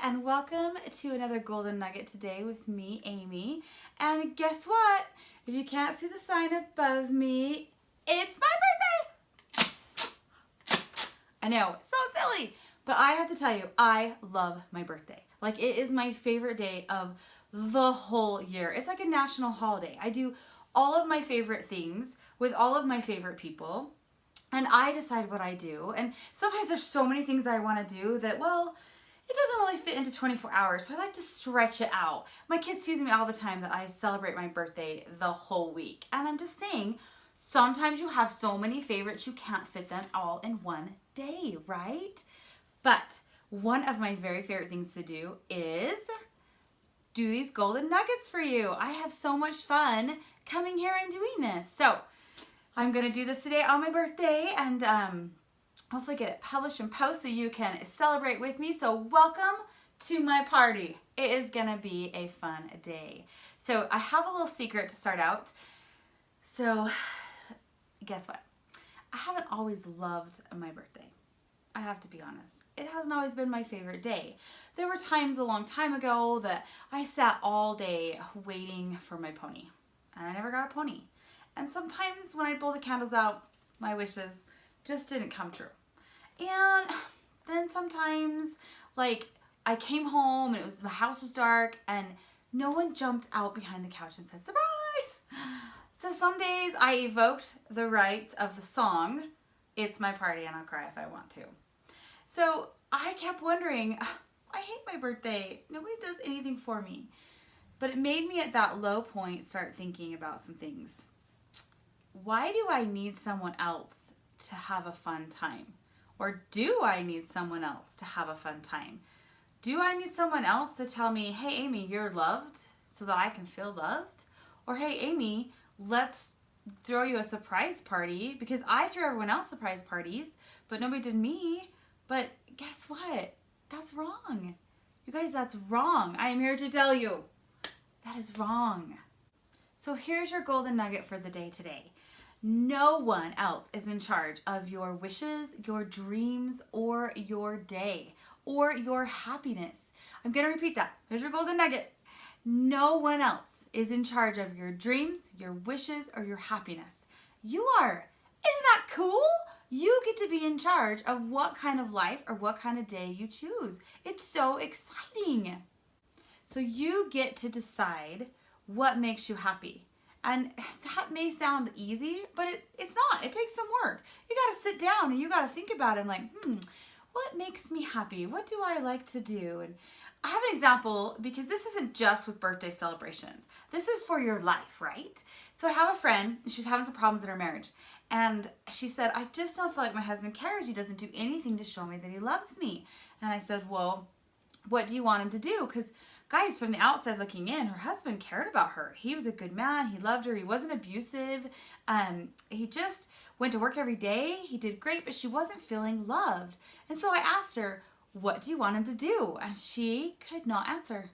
and welcome to another Golden Nugget today with me, Amy. And guess what? If you can't see the sign above me, it's my birthday! I know, so silly! But I have to tell you, I love my birthday. Like, it is my favorite day of the whole year. It's like a national holiday. I do all of my favorite things with all of my favorite people. And I decide what I do. And sometimes there's so many things I want to do that, well, it doesn't really fit into 24 hours. So I like to stretch it out. My kids tease me all the time that I celebrate my birthday the whole week. And I'm just saying, sometimes you have so many favorites, you can't fit them all in one day, right? But one of my very favorite things to do is do these golden nuggets for you. I have so much fun coming here and doing this. So I'm going to do this today on my birthday and hopefully get it published and post so you can celebrate with me. So welcome to my party. It is going to be a fun day. So I have a little secret to start out. So guess what? I haven't always loved my birthday. I have to be honest. It hasn't always been my favorite day. There were times a long time ago that I sat all day waiting for my pony. And I never got a pony. And sometimes when I'd blow the candles out, my wishes just didn't come true. And then sometimes, like, I came home and the house was dark and no one jumped out behind the couch and said, surprise! So some days I evoked the right of the song, It's My Party and I'll Cry If I Want to. So I kept wondering, I hate my birthday. Nobody does anything for me. But it made me at that low point start thinking about some things. Why do I need someone else to have a fun time? Or do I need someone else to have a fun time? Do I need someone else to tell me, hey, Amy, you're loved so that I can feel loved? Or, hey, Amy, let's throw you a surprise party because I threw everyone else surprise parties, but nobody did me. But guess what? That's wrong. You guys, that's wrong. I am here to tell you that is wrong. So here's your golden nugget for the day today. No one else is in charge of your wishes, your dreams, or your day, or your happiness. I'm going to repeat that. Here's your golden nugget. No one else is in charge of your dreams, your wishes, or your happiness. You are. Isn't that cool? You get to be in charge of what kind of life or what kind of day you choose. It's so exciting. So you get to decide what makes you happy. And that may sound easy, but it's not. It takes some work. You got to sit down and you got to think about it and like, what makes me happy? What do I like to do? And I have an example because this isn't just with birthday celebrations. This is for your life, right? So I have a friend, she's having some problems in her marriage. And she said, I just don't feel like my husband cares. He doesn't do anything to show me that he loves me. And I said, well, what do you want him to do? Because guys, from the outside looking in, her husband cared about her. He was a good man. He loved her. He wasn't abusive. He just went to work every day. He did great, but she wasn't feeling loved. And so I asked her, what do you want him to do? And she could not answer.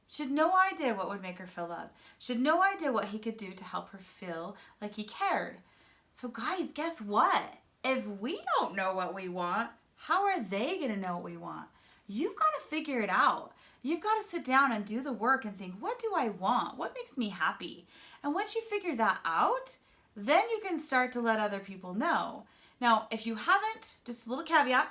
She had no idea what would make her feel loved. She had no idea what he could do to help her feel like he cared. So guys, guess what? If we don't know what we want, how are they going to know what we want? You've got to figure it out. You've got to sit down and do the work and think, what do I want? What makes me happy? And once you figure that out, then you can start to let other people know. Now, if you haven't, just a little caveat,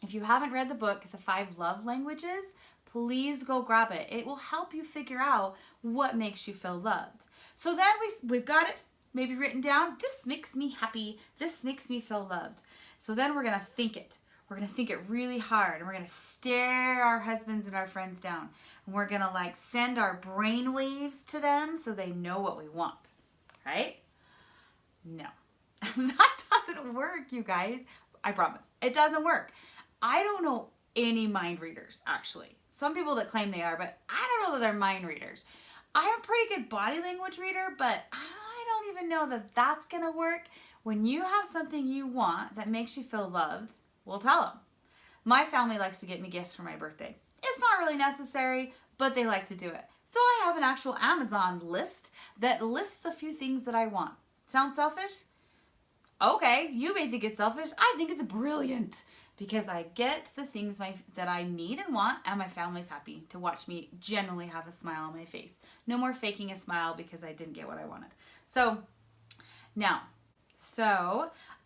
if you haven't read the book, The 5 Love Languages, please go grab it. It will help you figure out what makes you feel loved. So then we've got it maybe written down. This makes me happy. This makes me feel loved. So then we're going to think it. We're going to think it really hard and we're going to stare our husbands and our friends down. And we're going to like send our brain waves to them so they know what we want. Right? No. That doesn't work, you guys. I promise. It doesn't work. I don't know any mind readers, actually. Some people that claim they are, but I don't know that they're mind readers. I'm a pretty good body language reader, but I don't even know that that's going to work. When you have something you want that makes you feel loved, we'll tell them. My family likes to get me gifts for my birthday. It's not really necessary, but they like to do it. So I have an actual Amazon list that lists a few things that I want. Sound selfish? Okay, you may think it's selfish. I think it's brilliant. because I get the things that I need and want, and my family's happy to watch me generally have a smile on my face. No more faking a smile because I didn't get what I wanted. So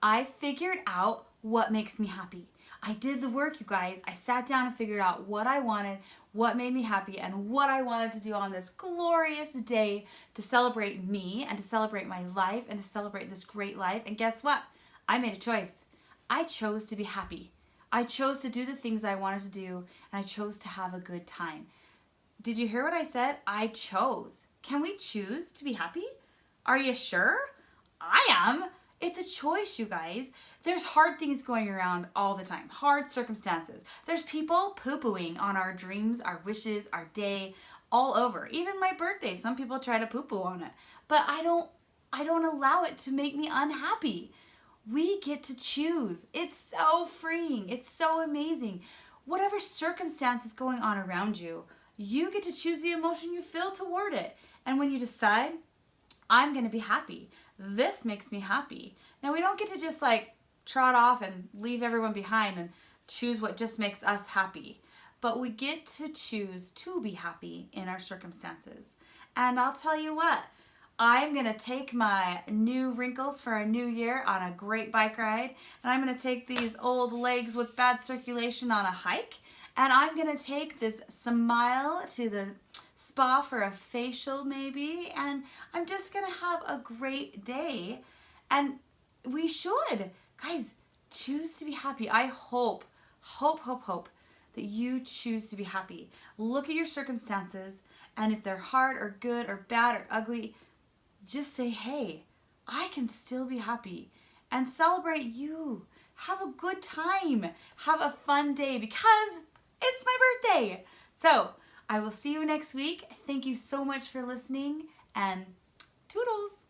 I figured out what makes me happy. I did the work, you guys. I sat down and figured out what I wanted, what made me happy, and what I wanted to do on this glorious day to celebrate me and to celebrate my life and to celebrate this great life. And guess what? I made a choice. I chose to be happy. I chose to do the things I wanted to do, and I chose to have a good time. Did you hear what I said? I chose. Can we choose to be happy? Are you sure? I am. It's a choice, you guys. There's hard things going around all the time, hard circumstances. There's people poo-pooing on our dreams, our wishes, our day, all over. Even my birthday, some people try to poo-poo on it. But I don't allow it to make me unhappy. We get to choose. It's so freeing. It's so amazing. Whatever circumstance is going on around you, you get to choose the emotion you feel toward it. And when you decide, I'm going to be happy, this makes me happy. Now, we don't get to just like trot off and leave everyone behind and choose what just makes us happy. But we get to choose to be happy in our circumstances. And I'll tell you what, I'm going to take my new wrinkles for a new year on a great bike ride. And I'm going to take these old legs with bad circulation on a hike. And I'm going to take this smile to the spa for a facial maybe. And I'm just going to have a great day. And we should. Guys, choose to be happy. I hope that you choose to be happy. Look at your circumstances. And if they're hard or good or bad or ugly, just say, hey, I can still be happy, and celebrate you. Have a good time. Have a fun day because it's my birthday. So I will see you next week. Thank you so much for listening, and toodles.